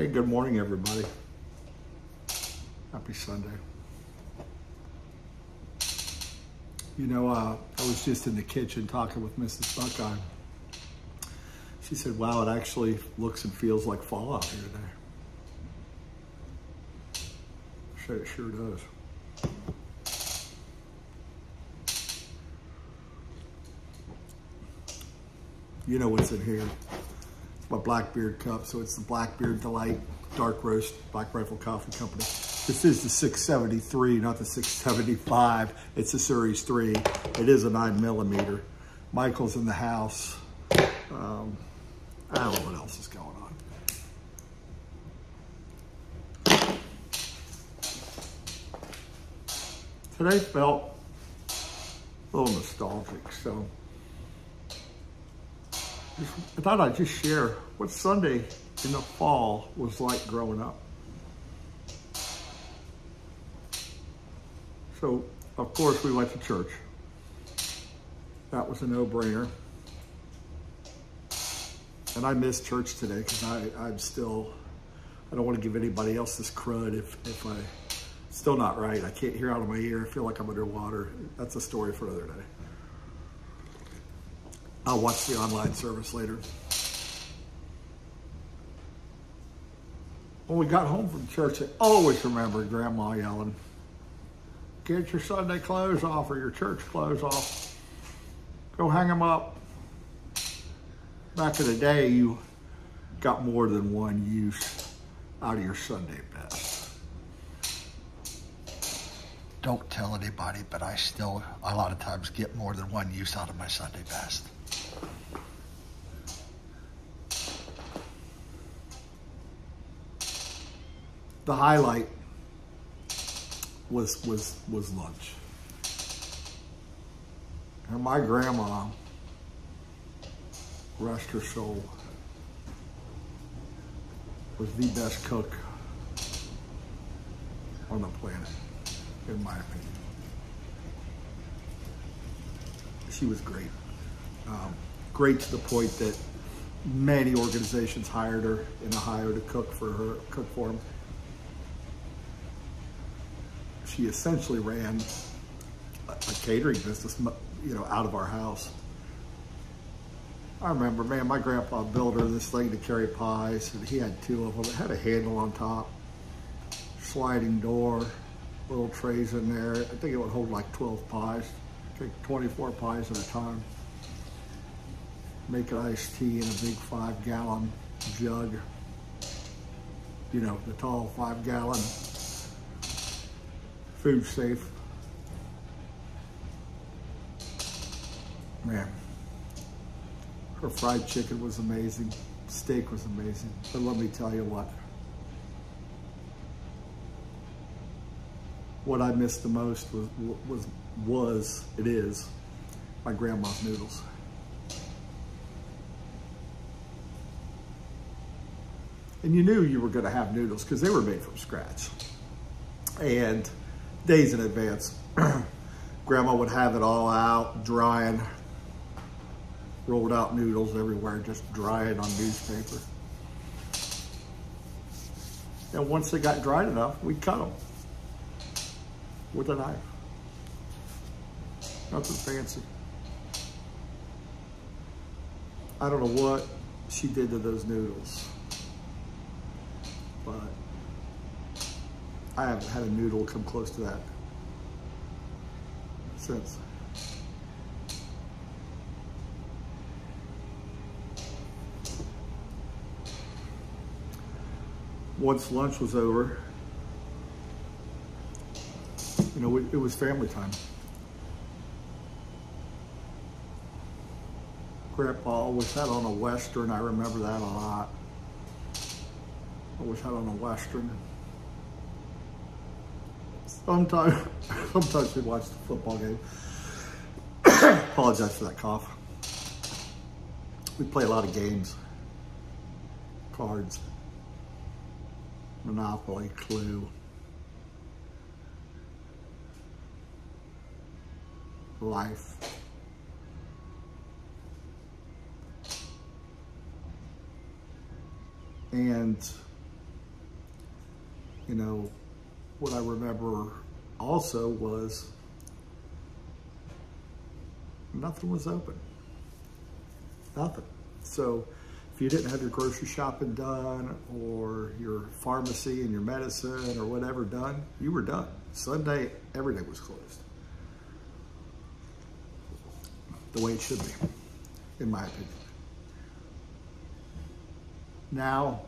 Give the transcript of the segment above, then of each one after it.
Hey, good morning, everybody. Happy Sunday. You know, I was just in the kitchen talking with Mrs. Buckeye. She said, wow, it actually looks and feels like fall out here today. I said, it sure does. You know what's in here. It's my Blackbeard cup, so it's the Blackbeard Delight Dark Roast Black Rifle Coffee Company. This is the 673, not the 675. It's a Series 3. It is a 9mm. Michael's in the house. I don't know what else is going on. Today felt a little nostalgic, so I thought I'd just share what Sunday in the fall was like growing up. So, of course, we went to church. That was a no-brainer. And I missed church today because I'm still, I don't want to give anybody else this crud if I'm still not right. I can't hear out of my ear. I feel like I'm underwater. That's a story for another day. I'll watch the online service later. When we got home from church, I always remember Grandma yelling, get your Sunday clothes off or your church clothes off. Go hang them up. Back in the day, you got more than one use out of your Sunday best. Don't tell anybody, but I still, a lot of times, get more than one use out of my Sunday best. The highlight was lunch. And my grandma, rest her soul, was the best cook on the planet, in my opinion. She was great. Great to the point that many organizations hired her in Ohio to cook for them. She essentially ran a catering business, you know, out of our house. I remember, man, my grandpa built her this thing to carry pies, and he had two of them. It had a handle on top, sliding door, little trays in there. I think it would hold like 12 pies, I think 24 pies at a time. Make an iced tea in a big 5-gallon jug. You know, the tall 5-gallon. Food safe. Man, her fried chicken was amazing. Steak was amazing. But let me tell you what I missed the most is my grandma's noodles. And you knew you were going to have noodles because they were made from scratch. And days in advance, Grandma would have it all out, drying, rolled out noodles everywhere, just drying on newspaper. And once they got dried enough, we'd cut them with a knife. Nothing fancy. I don't know what she did to those noodles, but I haven't had a noodle come close to that since. Once lunch was over, you know, it was family time. Grandpa always had on a Western. I remember that a lot. Always had on a Western. Sometimes we watch the football game. Apologize for that cough. We play a lot of games. Cards. Monopoly, Clue. Life. And You know, what I remember also was nothing was open. Nothing. So if you didn't have your grocery shopping done or your pharmacy and your medicine or whatever done, you were done. Sunday, everything was closed. The way it should be, in my opinion. Now,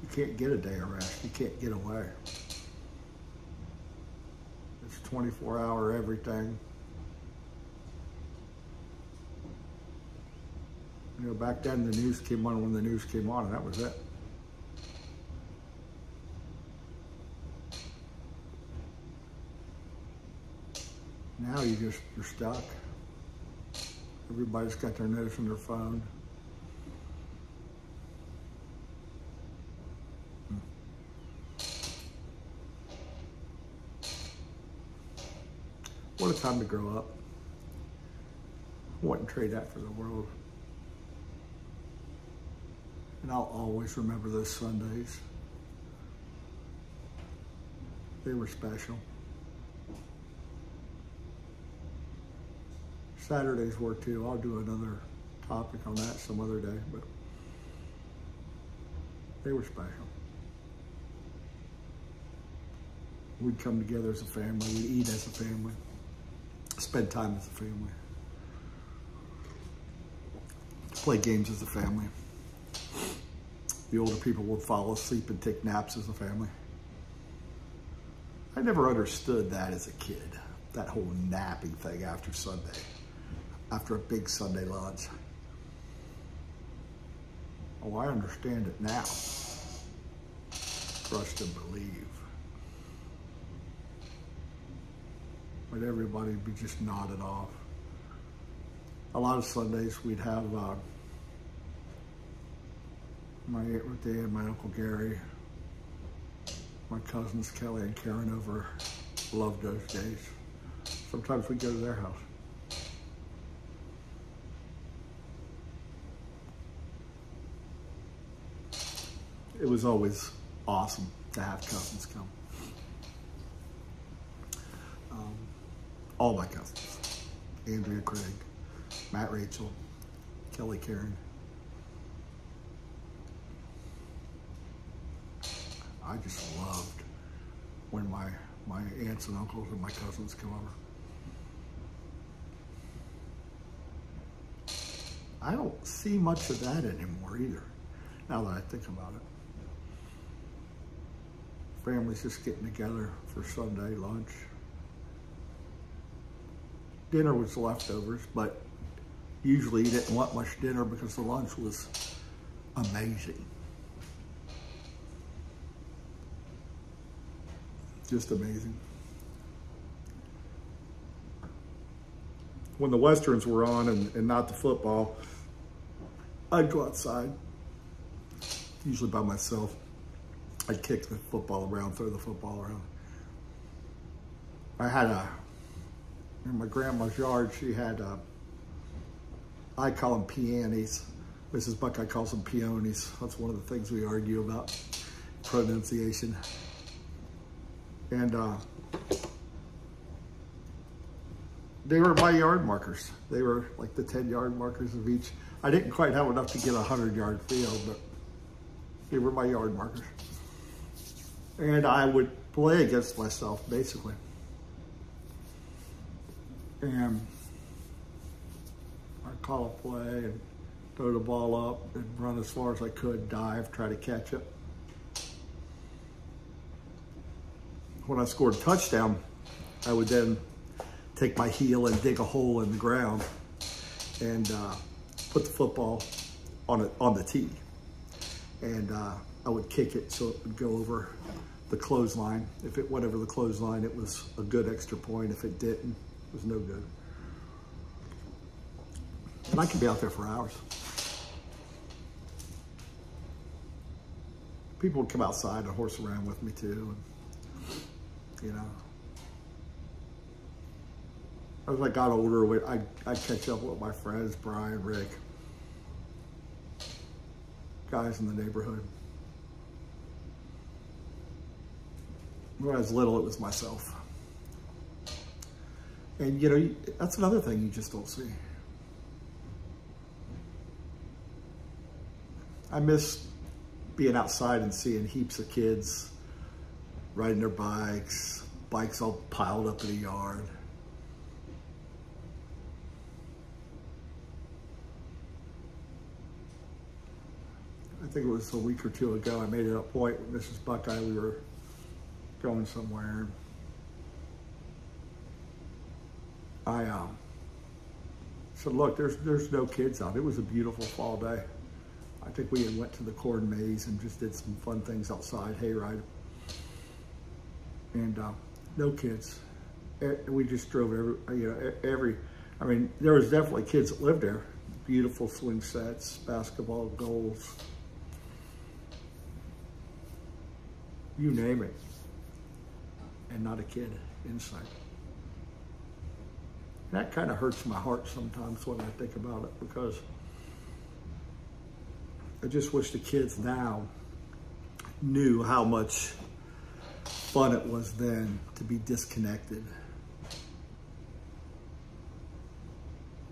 you can't get a day of rest. You can't get away. It's 24-hour everything. You know, back then the news came on when the news came on, and that was it. Now you're stuck. Everybody's got their nose on their phone. What a time to grow up. I wouldn't trade that for the world. And I'll always remember those Sundays. They were special. Saturdays were too. I'll do another topic on that some other day, but they were special. We'd come together as a family, we'd eat as a family, spend time as a family, play games as a family. The older people would fall asleep and take naps as a family. I never understood that as a kid, that whole napping thing after Sunday, after a big Sunday lunch. Oh, I understand it now. Trust and believe. But everybody would be just nodded off. A lot of Sundays we'd have my Aunt Ruthie and my Uncle Gary, my cousins Kelly and Karen over. Loved those days. Sometimes we'd go to their house. It was always awesome to have cousins come. All my cousins. Andrea Craig, Matt Rachel, Kelly Karen. I just loved when my aunts and uncles and my cousins come over. I don't see much of that anymore either, now that I think about it. Families just getting together for Sunday lunch. Dinner was leftovers, but usually you didn't want much dinner because the lunch was amazing. Just amazing. When the Westerns were on and not the football, I'd go outside, usually by myself. I'd kick the football around, throw the football around. I had in my grandma's yard, she had I call them peonies. Mrs. Buckeye calls them peonies. That's one of the things we argue about, pronunciation. And they were my yard markers. They were like the 10-yard markers of each. I didn't quite have enough to get a 100-yard field, but they were my yard markers. And I would play against myself, basically. And I'd call a play and throw the ball up and run as far as I could, dive, try to catch it. When I scored a touchdown, I would then take my heel and dig a hole in the ground and put the football on the tee. And I would kick it so it would go over the clothesline. If it went over the clothesline, it was a good extra point. If it didn't, it was no good. And I could be out there for hours. People would come outside and horse around with me too. And, you know, as I got older, I'd catch up with my friends, Brian, Rick. guys in the neighborhood. When I was little, it was myself. And you know, that's another thing you just don't see. I miss being outside and seeing heaps of kids riding their bikes all piled up in the yard. I think it was a week or two ago, I made it a point with Mrs. Buckeye, we were going somewhere. I said, look, there's no kids out. It was a beautiful fall day. I think we had went to the corn maze and just did some fun things outside, hayride. And no kids. We just drove I mean, there was definitely kids that lived there. Beautiful swing sets, basketball goals. You name it. And not a kid inside. And that kind of hurts my heart sometimes when I think about it, because I just wish the kids now knew how much fun it was then to be disconnected.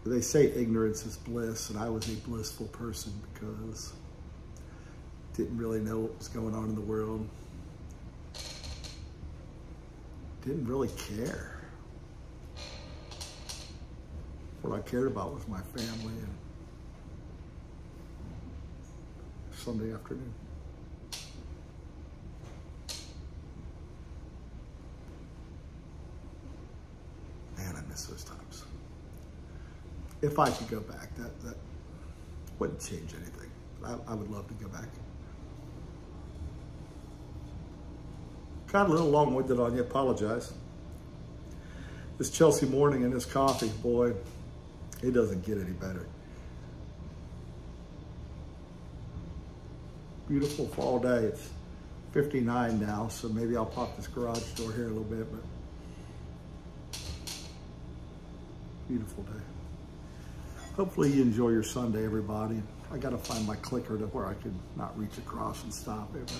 They say ignorance is bliss, and I was a blissful person because I didn't really know what was going on in the world. Didn't really care. What I cared about was my family and Sunday afternoon. Man, I miss those times. If I could go back, that wouldn't change anything. I would love to go back. Got a little long-winded on you, apologize. This Chelsea morning and this coffee, boy, it doesn't get any better. Beautiful fall day. It's 59 now, so maybe I'll pop this garage door here a little bit, but beautiful day. Hopefully you enjoy your Sunday, everybody. I gotta find my clicker to where I can not reach across and stop it,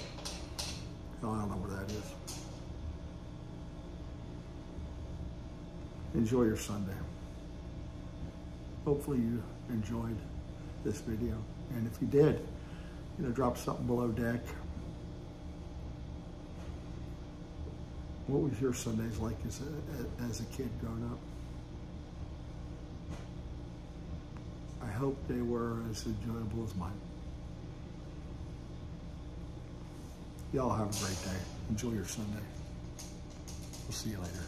but I don't know where that is. Enjoy your Sunday. Hopefully you enjoyed this video. And if you did, drop something below deck. What was your Sundays like as a kid growing up? I hope they were as enjoyable as mine. Y'all have a great day. Enjoy your Sunday. We'll see you later.